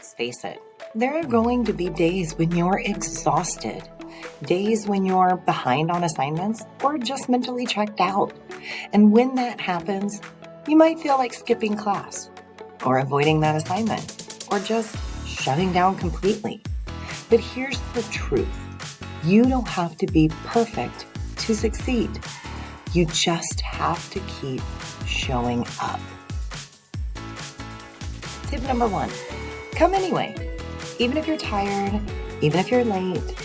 let's face it, there are going to be days when you're exhausted, days when you're behind on assignments or just mentally checked out. And when that happens, you might feel like skipping class or avoiding that assignment or just shutting down completely. But here's the truth. You don't have to be perfect to succeed. You just have to keep showing up. Tip number 1, come anyway. Even if you're tired, even if you're late,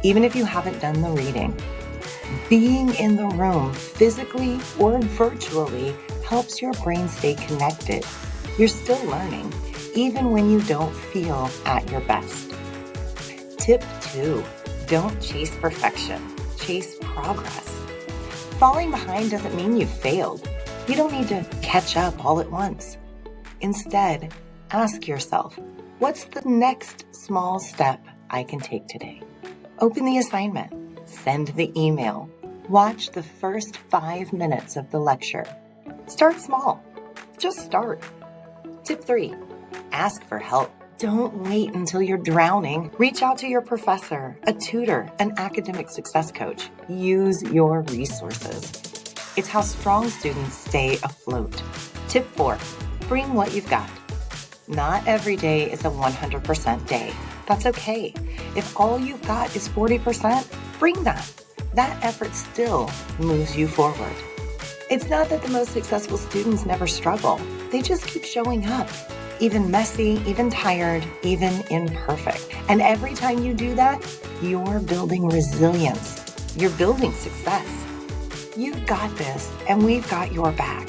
even if you haven't done the reading. Being in the room physically or virtually helps your brain stay connected. You're still learning, even when you don't feel at your best. Tip 2, don't chase perfection, chase progress. Falling behind doesn't mean you failed. You don't need to catch up all at once. Instead, ask yourself, what's the next small step I can take today? Open the assignment, send the email, watch the first 5 minutes of the lecture. Start small. Just start. Tip 3, ask for help. Don't wait until you're drowning. Reach out to your professor, a tutor, an academic success coach. Use your resources. It's how strong students stay afloat. Tip 4, bring what you've got. Not every day is a 100% day. That's okay. If all you've got is 40%, bring that. That effort still moves you forward. It's not that the most successful students never struggle. They just keep showing up. Even messy, even tired, even imperfect. And every time you do that, you're building resilience. You're building success. You've got this, and we've got your back.